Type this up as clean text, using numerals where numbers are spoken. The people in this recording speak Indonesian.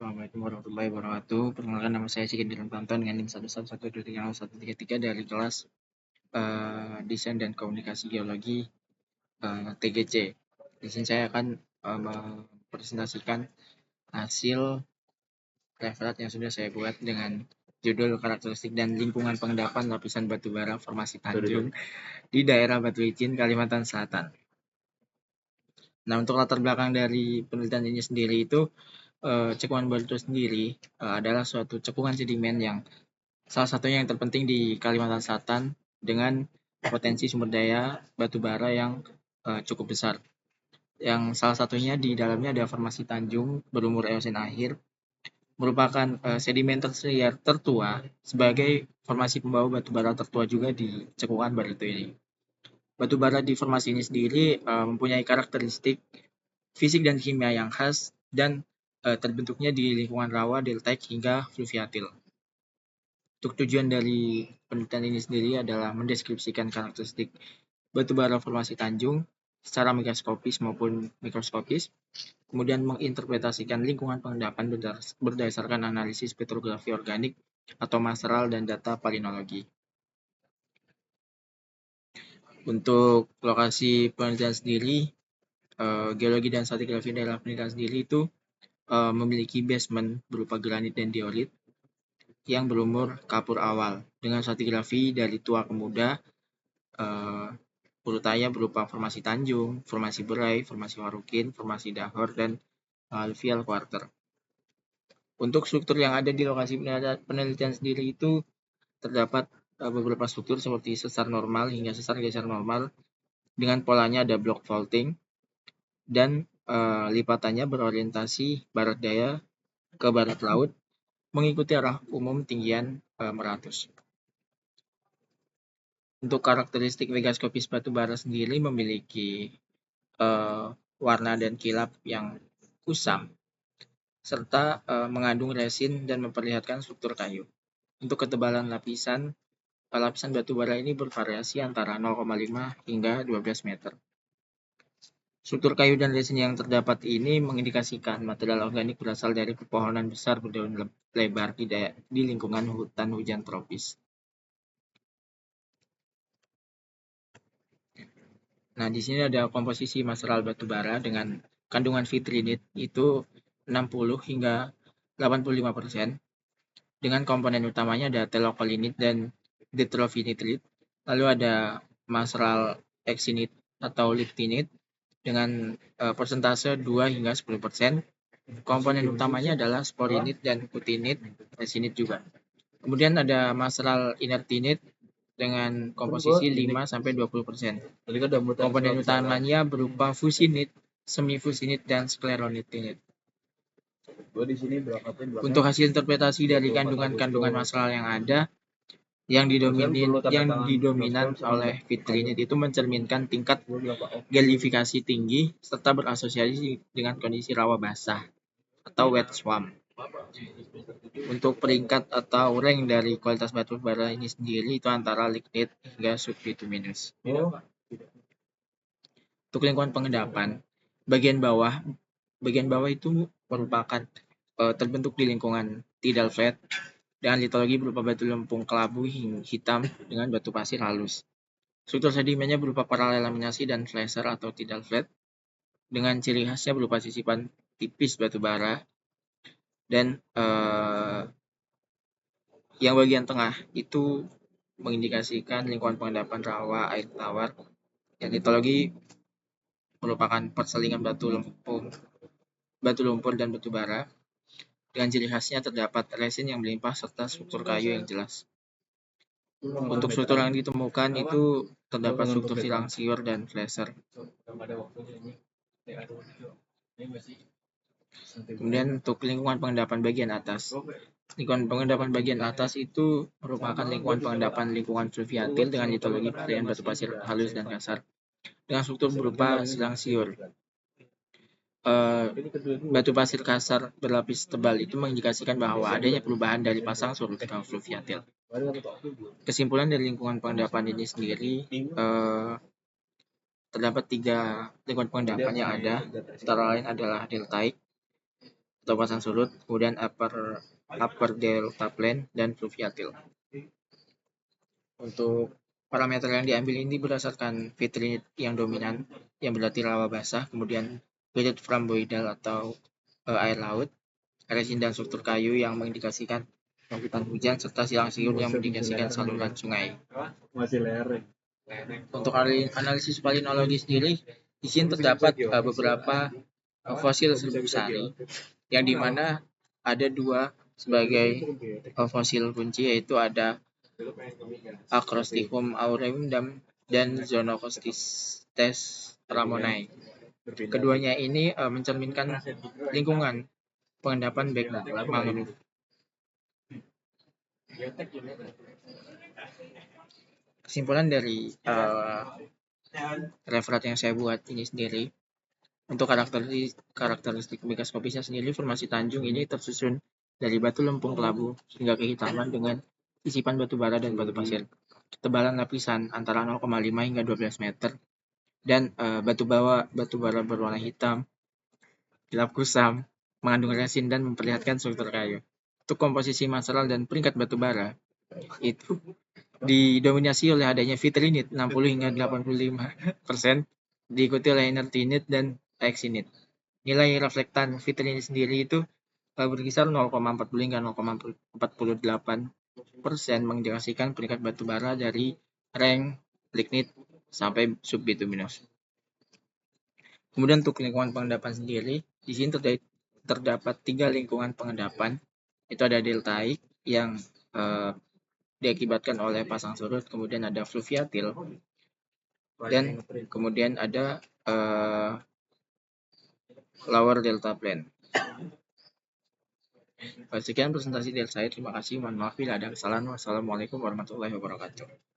Assalamualaikum warahmatullahi wabarakatuh. Perkenalkan, nama saya Sigit Dirantanto dengan NIM 111123013 dari kelas Desain dan Komunikasi Geologi TGC. Di sini saya akan mempresentasikan hasil referat yang sudah saya buat dengan judul karakteristik dan lingkungan pengendapan lapisan batubara formasi Tanjung di daerah Batu Licin, Kalimantan Selatan. Nah, untuk latar belakang dari penelitian ini sendiri itu, cekungan batu sendiri adalah suatu cekungan sedimen yang salah satunya yang terpenting di Kalimantan Selatan dengan potensi sumber daya batu bara yang cukup besar. Yang salah satunya di dalamnya ada formasi Tanjung berumur Eosen akhir, merupakan sedimen tersier tertua sebagai formasi pembawa batu bara tertua juga di cekungan Barito ini. Batu bara di formasi ini sendiri mempunyai karakteristik fisik dan kimia yang khas dan terbentuknya di lingkungan rawa, deltaik hingga fluviatil. Untuk tujuan dari penelitian ini sendiri adalah mendeskripsikan karakteristik batu bara formasi Tanjung secara mikroskopis maupun mikroskopis, kemudian menginterpretasikan lingkungan pengendapan berdasarkan analisis petrografi organik atau masteral dan data palinologi. Untuk lokasi penelitian sendiri, geologi dan stratigrafi daerah penelitian sendiri itu memiliki basement berupa granit dan diorit yang berumur kapur awal dengan stratigrafi dari tua ke muda, urutannya berupa formasi Tanjung, formasi Berai, formasi Warukin, formasi Dahor, dan alluvial quarter. Untuk struktur yang ada di lokasi penelitian sendiri itu terdapat beberapa struktur seperti sesar normal hingga sesar geser normal dengan polanya ada block faulting dan lipatannya berorientasi barat daya ke barat laut mengikuti arah umum tinggian meratus. Untuk karakteristik megaskopis batu bara sendiri memiliki warna dan kilap yang kusam serta mengandung resin dan memperlihatkan struktur kayu. Untuk ketebalan lapisan batu bara ini bervariasi antara 0,5 hingga 12 meter. Struktur kayu dan resin yang terdapat ini mengindikasikan material organik berasal dari pepohonan besar berdaun lebar di lingkungan hutan hujan tropis. Nah, di sini ada komposisi masteral batu bara dengan kandungan vitrinit itu 60 hingga 85%. Dengan komponen utamanya ada telokolinit dan detrovinitrit. Lalu ada masteral eksinit atau liptinit dengan persentase 2 hingga 10%. Komponen utamanya adalah sporinit dan kutinit, resinit juga. Kemudian ada masteral inertinit dengan komposisi 5-20%. Komponen utamanya berupa fusinit, semifusinit, dan skleronitinit. Untuk hasil interpretasi dari kandungan-kandungan masteral yang ada, yang didominan oleh vitrinit itu mencerminkan tingkat gelifikasi tinggi serta berasosiasi dengan kondisi rawa basah atau wet swamp. Untuk peringkat atau rank dari kualitas batu bara ini sendiri itu antara lignite hingga subbituminous. Untuk lingkungan pengendapan, bagian bawah itu merupakan terbentuk di lingkungan tidal flat dengan litologi berupa batu lempung kelabu hitam dengan batu pasir halus. Struktur sedimennya berupa paralelaminasi dan flasher atau tidal flat dengan ciri khasnya berupa sisipan tipis batu bara dan yang bagian tengah itu mengindikasikan lingkungan pengendapan rawa air tawar. Yang litologi merupakan perselingan batu lumpur dan batu bara. Dengan ciri khasnya terdapat resin yang melimpah serta struktur kayu yang jelas. Untuk struktur yang ditemukan itu terdapat struktur silang siur dan flasher. Kemudian untuk lingkungan pengendapan bagian atas. Lingkungan pengendapan bagian atas itu merupakan lingkungan pengendapan lingkungan fluviatil dengan litologi pilihan batu pasir halus dan kasar dengan struktur berupa silang siur. Batu pasir kasar berlapis tebal itu mengindikasikan bahwa adanya perubahan dari pasang surut ke fluviatil. Kesimpulan dari lingkungan pengendapan ini sendiri, terdapat 3 lingkungan pengendapan yang ada, antara lain adalah deltaik, atau pasang surut, kemudian upper delta plain, dan fluviatil. Untuk parameter yang diambil ini berdasarkan vitrinit yang dominan, yang berarti rawa basah, kemudian period framboidal atau air laut, resin dan struktur kayu yang mengindikasikan lanjutan hujan, serta silang siur yang mengindikasikan saluran sungai. Masih lereng. Untuk analisis palinologi sendiri, di sini terdapat beberapa fosil serbuk sari, yang dimana ada dua sebagai fosil kunci, yaitu ada Acrostichum aureum dan Zonocostes ramonae. Keduanya ini mencerminkan lingkungan pengendapan baik mangrove. Kesimpulan dari referat yang saya buat ini sendiri, untuk karakteristik mikroskopisnya sendiri, formasi Tanjung ini tersusun dari batu lempung kelabu hingga kehitaman dengan sisipan batu bara dan batu pasir. Ketebalan lapisan antara 0,5 hingga 12 meter, dan batu bara berwarna hitam, gelap kusam, mengandung resin dan memperlihatkan struktur kayu. Untuk komposisi material dan peringkat batu bara itu didominasi oleh adanya vitrinit 60 hingga 85%, diikuti oleh inertinit dan exinit. Nilai reflektan vitrinit sendiri itu berkisar 0,40 hingga 0,48%, mengindikasikan peringkat batu bara dari rank lignit sampai subbituminous. Kemudian untuk lingkungan pengendapan sendiri, di sini terdapat 3 lingkungan pengendapan. Itu ada deltaik yang diakibatkan oleh pasang surut, kemudian ada fluviatil, dan kemudian ada lower delta plain. Sekian presentasi dari saya. Terima kasih. Mohon maaf bila ada kesalahan. Wassalamualaikum warahmatullahi wabarakatuh.